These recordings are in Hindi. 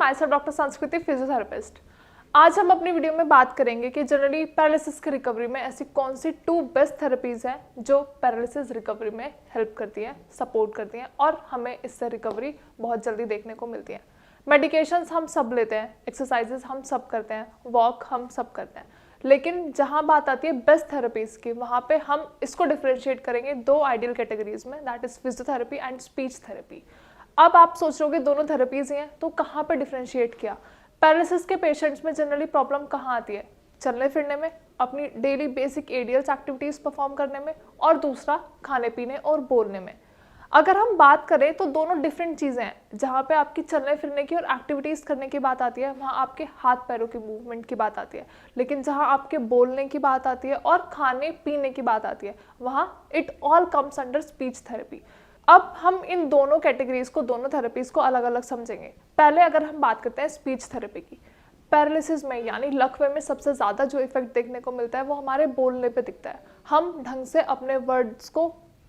माई सेल्फ डॉक्टर संस्कृति, फिजियोथेरेपिस्ट। आज हम अपनी वीडियो में बात करेंगे कि जनरली पैरालिसिस की रिकवरी में ऐसी कौन सी 2 बेस्ट थेरेपीज हैं जो पैरालिसिस रिकवरी में हेल्प करती हैं, सपोर्ट करती हैं और हमें इससे रिकवरी बहुत जल्दी देखने को मिलती है। मेडिकेशंस हम सब लेते हैं, एक्सरसाइजेस हम सब करते हैं, वॉक हम सब करते हैं, लेकिन जहाँ बात आती है बेस्ट थेरेपीज की, वहाँ पे हम इसको डिफरेंशिएट करेंगे 2 आइडियल कैटेगरीज में, that is physiotherapy and speech therapy. अब आप सोच रहे हो कि दोनों थेरेपीज ही हैं, तो कहाँ पे डिफरेंशिएट किया? पैरालिसिस के पेशेंट्स में जनरली प्रॉब्लम कहाँ आती है? चलने फिरने में, अपनी डेली बेसिक एडियल्स एक्टिविटीज परफॉर्म करने में, और दूसरा खाने पीने और बोलने में। अगर हम बात करें तो दोनों डिफरेंट चीज़ें हैं। जहाँ पे आपकी चलने फिरने की और एक्टिविटीज़ करने की बात आती है, वहाँ आपके हाथ पैरों की मूवमेंट की बात आती है, लेकिन जहाँ आपके बोलने की बात आती है और खाने पीने की बात आती है, वहाँ it all comes under speech therapy. अब हम इन दोनों कैटेगरीज को, दोनों थेरेपीज को अलग अलग समझेंगे। पहले अगर हम बात करते हैं स्पीच थेरेपी की, पैरालिसिस में यानी लकवे में सबसे ज़्यादा जो इफेक्ट देखने को मिलता है वो हमारे बोलने पे दिखता है। हम ढंग से अपने वर्ड्स को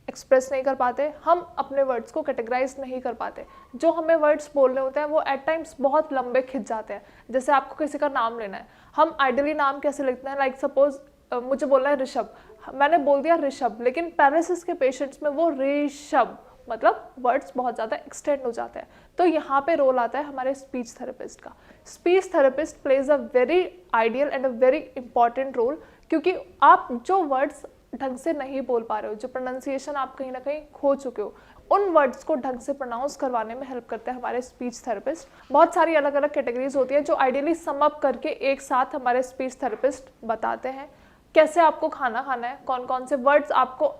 एक्सप्रेस नहीं कर पाते, हम अपने वर्ड्स को कैटेगराइज नहीं कर पाते। जो हमें वर्ड्स बोलने होते हैं वो एट टाइम्स बहुत लंबे खिंच जाते हैं। जैसे आपको किसी का नाम लेना है, हम आइडियली नाम कैसे लिखते हैं? लाइक सपोज मुझे बोलना है ऋषभ, मैंने बोल दिया ऋषभ, लेकिन पैरालिसिस के पेशेंट्स में वो ऋषभ मतलब वर्ड्स बहुत ज़्यादा एक्सटेंड हो जाते हैं। तो यहाँ पे रोल आता है हमारे स्पीच थेरेपिस्ट का। Speech therapist plays a very ideal and a very important role, क्योंकि आप जो वर्ड्स ढंग से नहीं बोल पा रहे हो, जो प्रोनाउंसिएशन आप कहीं ना कहीं खो चुके हो, उन वर्ड्स को ढंग से प्रोनाउंस करवाने में हेल्प करते हैं हमारे स्पीच थेरेपिस्ट। बहुत सारी अलग अलग कैटेगरीज होती है जो आइडियली सम अप करके एक साथ हमारे स्पीच थेरेपिस्ट बताते हैं कैसे आपको खाना खाना है, कौन कौन से वर्ड्स आपको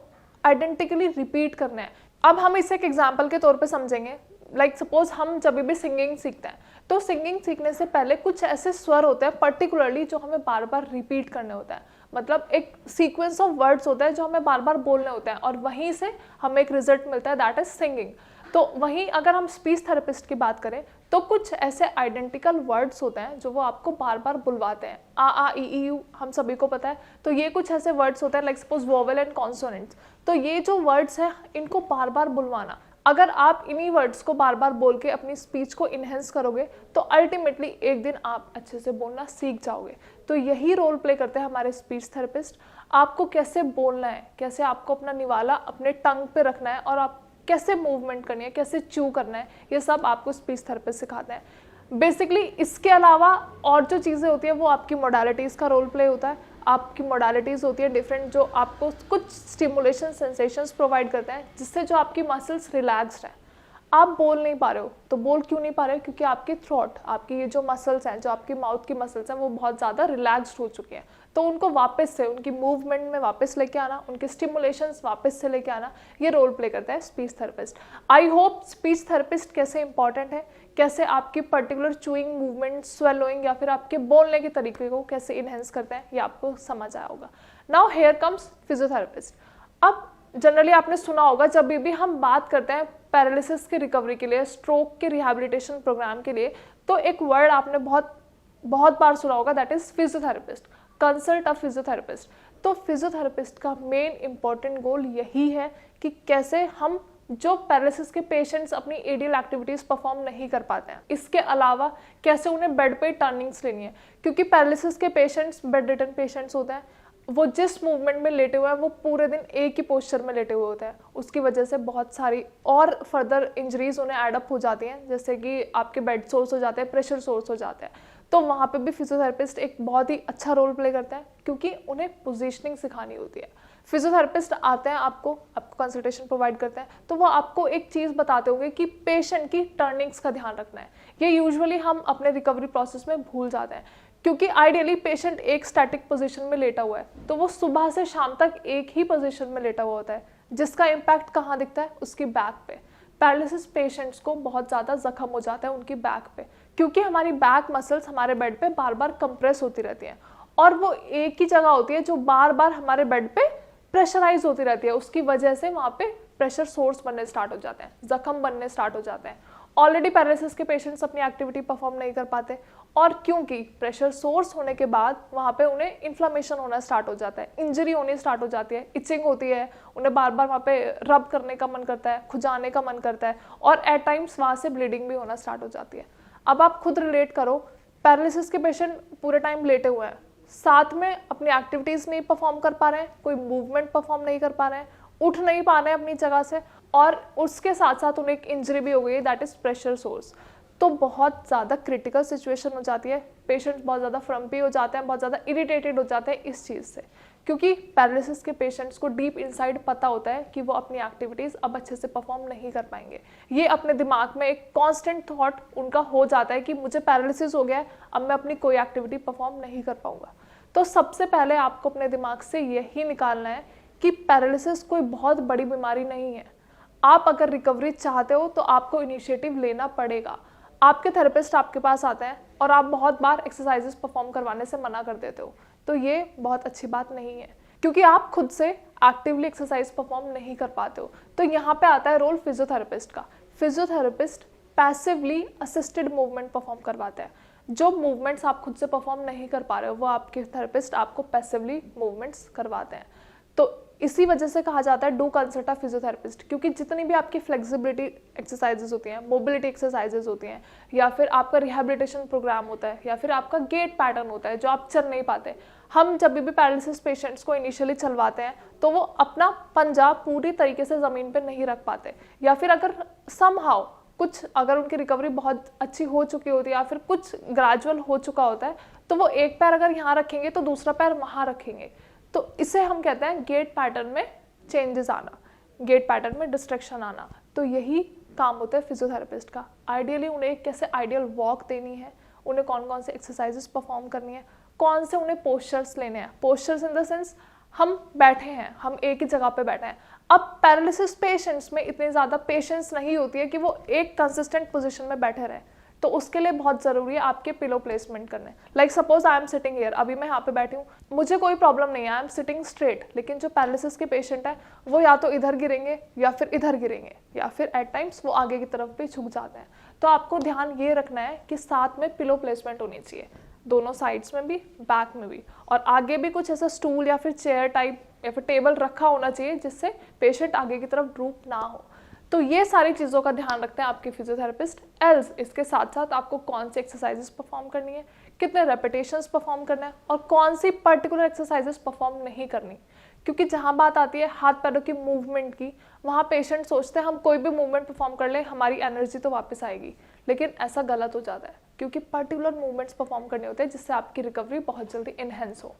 आइडेंटिकली रिपीट करने हैं। अब हम इसे एक एग्जाम्पल के तौर पे समझेंगे। लाइक सपोज हम जब भी सिंगिंग सीखते हैं, तो सिंगिंग सीखने से पहले कुछ ऐसे स्वर होते हैं पर्टिकुलरली जो हमें बार बार रिपीट करने होते हैं। मतलब एक सीक्वेंस ऑफ वर्ड्स होता है जो हमें बार बार बोलने होते हैं और वहीं से हमें एक रिजल्ट मिलता है, दैट इज सिंगिंग। तो वहीं अगर हम स्पीच थेरेपिस्ट की बात करें तो कुछ ऐसे आइडेंटिकल वर्ड्स होते हैं जो वो आपको बार बार बुलवाते हैं। आ ई यू हम सभी को पता है। तो ये कुछ ऐसे वर्ड्स होते हैं like suppose vowel and consonants. तो ये जो वर्ड्स हैं इनको बार बार बुलवाना, अगर आप इन्हीं वर्ड्स को बार बार बोल के अपनी स्पीच को इन्हेंस करोगे तो अल्टीमेटली एक दिन आप अच्छे से बोलना सीख जाओगे। तो यही रोल प्ले करते हैं हमारे स्पीच थेरेपिस्ट। आपको कैसे बोलना है, कैसे आपको अपना निवाला अपने टंग पे रखना है और आप कैसे मूवमेंट करनी है, कैसे च्यू करना है, ये सब आपको स्पीच थेरेपिस्ट सिखाते हैं। बेसिकली इसके अलावा और जो चीज़ें होती हैं वो आपकी मोडालिटीज़ का रोल प्ले होता है। आपकी मोडालिटीज़ होती है डिफरेंट, जो आपको कुछ स्टिमुलेशन सेंसेशंस प्रोवाइड करते हैं जिससे जो आपकी मसल्स रिलैक्स्ड हैं। आप बोल नहीं पा रहे हो, तो बोल क्यों नहीं पा रहे हो? क्योंकि आपकी थ्रोट, आपकी ये जो मसल्स हैं, जो आपकी माउथ की मसल्स हैं, वो बहुत ज़्यादा रिलैक्स्ड हो चुकी हैं। तो उनको वापस से उनकी मूवमेंट में वापस लेके आना, उनके स्टिमुलेशंस वापस से लेके आना, ये रोल प्ले करता है speech therapist. I hope speech therapist कैसे इंपॉर्टेंट है, कैसे आपकी पर्टिकुलर चूइंग मूवमेंट, स्वेलोइंग या फिर आपके बोलने के तरीके को कैसे इनहेंस करते हैं, ये आपको समझ आया होगा। Now here comes physiotherapist. अब जनरली आपने सुना होगा जब भी हम बात करते हैं पैरालिसिस की रिकवरी के लिए, स्ट्रोक के रिहैबिलिटेशन प्रोग्राम के लिए, तो एक वर्ड आपने बहुत बार सुना होगा, that is physiotherapist. Consult a physiotherapist. तो फिजियोथेरेपिस्ट का मेन इंपॉर्टेंट गोल यही है कि कैसे हम जो पैरालिसिस के पेशेंट्स अपनी एडियल एक्टिविटीज परफॉर्म नहीं कर पाते हैं, इसके अलावा कैसे उन्हें बेड पे टर्निंग्स लेनी है, क्योंकि पैरालिसिस के पेशेंट्स बेड रिटर्न पेशेंट्स होते हैं। वो जिस मूवमेंट में लेटे हुए हैं वो पूरे दिन एक ही पोस्चर में लेटे हुए होते हैं। उसकी वजह से बहुत सारी और फर्दर इंजरीज उन्हें एडअप हो जाती हैं, जैसे कि आपके बेड सोर्स हो जाते हैं, प्रेशर सोर्स हो जाते हैं। तो वहाँ पे भी फिजियोथेरेपिस्ट एक बहुत ही अच्छा रोल प्ले करते हैं, क्योंकि उन्हें पोजीशनिंग सिखानी होती है। फिजियोथेरेपिस्ट आते हैं, आपको कंसल्टेशन प्रोवाइड करते हैं, तो वो आपको एक चीज़ बताते होंगे कि पेशेंट की टर्निंग्स का ध्यान रखना है। ये यूजुअली हम अपने रिकवरी प्रोसेस में भूल जाते हैं, क्योंकि आइडियली पेशेंट एक स्टैटिक पोजीशन में लेटा हुआ है, तो वो सुबह से शाम तक एक ही पोजीशन में लेटा हुआ होता है, जिसका इम्पैक्ट कहाँ दिखता है? उसकी बैक पे। पैरालिसिस पेशेंट्स को बहुत ज़्यादा जख्म हो जाता है उनकी बैक पे, क्योंकि हमारी बैक मसल्स हमारे बेड पे बार बार कंप्रेस होती रहती हैं और वो एक ही जगह होती है जो बार बार हमारे बेड पे प्रेशराइज होती रहती है। उसकी वजह से वहाँ पे प्रेशर सोर्स बनने स्टार्ट हो जाते हैं, जख्म बनने स्टार्ट हो जाते हैं। ऑलरेडी पैरालिसिस के पेशेंट्स अपनी एक्टिविटी परफॉर्म नहीं कर पाते, और क्योंकि प्रेशर सोर्स होने के बाद वहाँ पे उन्हें इन्फ्लामेशन होना स्टार्ट हो जाता है, इंजरी होनी स्टार्ट हो जाती है, इचिंग होती है, उन्हें बार बार वहाँ पे रब करने का मन करता है, खुजाने का मन करता है, और एट टाइम्स वहाँ से ब्लीडिंग भी होना स्टार्ट हो जाती है। अब आप खुद रिलेट करो, पैरालिसिस के पेशेंट पूरे टाइम लेटे हुए हैं, साथ में अपनी एक्टिविटीज़ नहीं परफॉर्म कर पा रहे हैं, कोई मूवमेंट परफॉर्म नहीं कर पा रहे हैं, उठ नहीं पा रहे हैं अपनी जगह से, और उसके साथ साथ उन्हें एक इंजरी भी हो गई, दैट इज़ प्रेशर सोर्स। तो बहुत ज़्यादा क्रिटिकल सिचुएशन हो जाती है, पेशेंट बहुत ज़्यादा फ्रम्पी हो जाते हैं, बहुत ज़्यादा इरिटेटेड हो जाते हैं इस चीज़ से, क्योंकि पैरालिसिस के पेशेंट्स को डीप इनसाइड पता होता है कि वो अपनी एक्टिविटीज़ अब अच्छे से परफॉर्म नहीं कर पाएंगे। ये अपने दिमाग में एक कांस्टेंट थॉट उनका हो जाता है कि मुझे पैरालिसिस हो गया है, अब मैं अपनी कोई एक्टिविटी परफॉर्म नहीं कर पाऊंगा। तो सबसे पहले आपको अपने दिमाग से यही निकालना है कि पैरालिसिस कोई बहुत बड़ी बीमारी नहीं है। आप अगर रिकवरी चाहते हो तो आपको इनिशिएटिव लेना पड़ेगा। आपके थेरेपिस्ट आपके पास आते हैं और आप बहुत बार एक्सरसाइजेस परफॉर्म करवाने से मना कर देते हो, तो ये बहुत अच्छी बात नहीं है, क्योंकि आप खुद से एक्टिवली एक्सरसाइज परफॉर्म नहीं कर पाते हो। तो यहाँ पे आता है रोल फिजियोथेरेपिस्ट का। Physiotherapist passively assisted movement perform करवाते हैं। जो मूवमेंट्स आप खुद से परफॉर्म नहीं कर पा रहे हो वो आपके थेरेपिस्ट आपको पैसिवली मूवमेंट्स करवाते हैं। तो इसी वजह से कहा जाता है डू कंसल्ट अ फिजियोथेरेपिस्ट, क्योंकि जितनी भी आपकी फ्लेक्सिबिलिटी एक्सरसाइजेज होती हैं, मोबिलिटी एक्सरसाइजेज होती हैं, या फिर आपका रिहैबिलिटेशन प्रोग्राम होता है, या फिर आपका गेट पैटर्न होता है जो आप चल नहीं पाते। हम जब भी पैरालिसिस पेशेंट्स को इनिशियली चलवाते हैं तो वो अपना पंजा पूरी तरीके से ज़मीन पर नहीं रख पाते, या फिर अगर समहाउ कुछ अगर उनकी रिकवरी बहुत अच्छी हो चुकी होती है या फिर कुछ ग्रेजुअल हो चुका होता है, तो वो एक पैर अगर यहाँ रखेंगे तो दूसरा पैर वहाँ रखेंगे। तो इसे हम कहते हैं गेट पैटर्न में चेंजेस आना, गेट पैटर्न में डिस्ट्रैक्शन आना। तो यही काम होता है फिजियोथेरेपिस्ट का। आइडियली उन्हें कैसे आइडियल वॉक देनी है, उन्हें कौन कौन से एक्सरसाइजेस परफॉर्म करनी है, कौन से उन्हें पोस्चर्स लेने हैं। पोस्चर्स इन द सेंस हम बैठे हैं, हम एक ही जगह पे बैठे हैं। अब पैरालिसिस पेशेंट्स में इतनी ज़्यादा पेशेंस नहीं होती है कि वो एक कंसिस्टेंट पोजीशन में बैठे रहें, तो उसके लिए बहुत ज़रूरी है आपके पिलो प्लेसमेंट करने। Like suppose I am sitting here, अभी मैं यहाँ पे बैठी हूँ, मुझे कोई प्रॉब्लम नहीं है, आई एम सिटिंग स्ट्रेट। लेकिन जो पैरालिसिस के पेशेंट है वो या तो इधर गिरेंगे या फिर इधर गिरेंगे, या फिर एट टाइम्स वो आगे की तरफ भी झुक जाते हैं। तो आपको ध्यान ये रखना है कि साथ में पिलो प्लेसमेंट होनी चाहिए, दोनों साइड्स में भी, बैक में भी, और आगे भी कुछ ऐसा स्टूल या फिर चेयर टाइप या फिर टेबल रखा होना चाहिए जिससे पेशेंट आगे की तरफ ड्रूप ना हो। तो ये सारी चीज़ों का ध्यान रखते हैं आपके फिजियोथेरेपिस्ट। एल्स इसके साथ साथ आपको कौन सी एक्सरसाइजेस परफॉर्म करनी है, कितने रेपिटेशंस परफॉर्म करना है, और कौन सी पर्टिकुलर एक्सरसाइजेस परफॉर्म नहीं करनी। क्योंकि जहाँ बात आती है हाथ पैरों की मूवमेंट की, वहाँ पेशेंट सोचते हैं हम कोई भी मूवमेंट परफॉर्म कर ले हमारी एनर्जी तो वापस आएगी, लेकिन ऐसा गलत हो जाता है, क्योंकि पर्टिकुलर मूवमेंट्स परफॉर्म करने होते हैं जिससे आपकी रिकवरी बहुत जल्दी इनहेंस हो।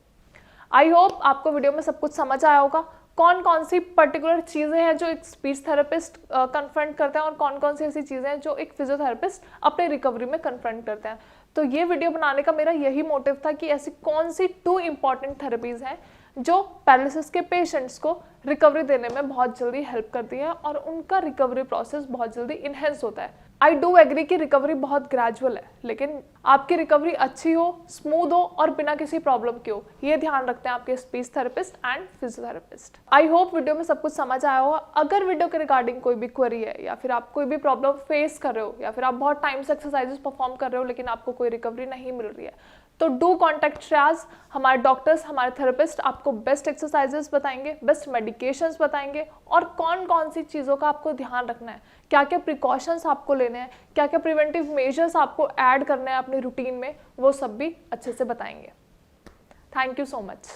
आई होप आपको वीडियो में सब कुछ समझ आया होगा, कौन कौन सी पर्टिकुलर चीज़ें हैं जो एक स्पीच थेरेपिस्ट कन्फ्रंट करते हैं और कौन कौन सी ऐसी चीज़ें हैं जो एक फिजियोथेरेपिस्ट अपने रिकवरी में कन्फ्रंट करते हैं। तो ये वीडियो बनाने का मेरा यही मोटिव था कि ऐसी कौन सी 2 इंपॉर्टेंट थेरेपीज़ हैं जो पैरालिसिस के पेशेंट्स को रिकवरी देने में बहुत जल्दी हेल्प करती है और उनका रिकवरी प्रोसेस बहुत जल्दी इनहेंस होता है। आई डू एग्री कि रिकवरी बहुत ग्रेजुअल है, लेकिन आपकी रिकवरी अच्छी हो, स्मूथ हो और बिना किसी प्रॉब्लम के हो, ये ध्यान रखते हैं आपके speech therapist and physiotherapist. I hope video में सब कुछ समझ आया हो। अगर वीडियो के रिगार्डिंग कोई भी क्वेरी है या फिर आप कोई भी प्रॉब्लम फेस कर रहे हो या फिर आप बहुत टाइम से एक्सरसाइजेस परफॉर्म कर रहे हो लेकिन आपको कोई रिकवरी नहीं मिल रही है, तो डू कॉन्टैक्ट श्रेयाज। हमारे डॉक्टर्स, हमारे थेरेपिस्ट आपको बेस्ट एक्सरसाइजेस बताएंगे, बेस्ट मेडिकेशंस बताएंगे और कौन कौन सी चीज़ों का आपको ध्यान रखना है, क्या क्या प्रिकॉशंस आपको लेने हैं, क्या क्या प्रिवेंटिव मेजर्स आपको ऐड करना है अपनी रूटीन में, वो सब भी अच्छे से बताएंगे। Thank you so much.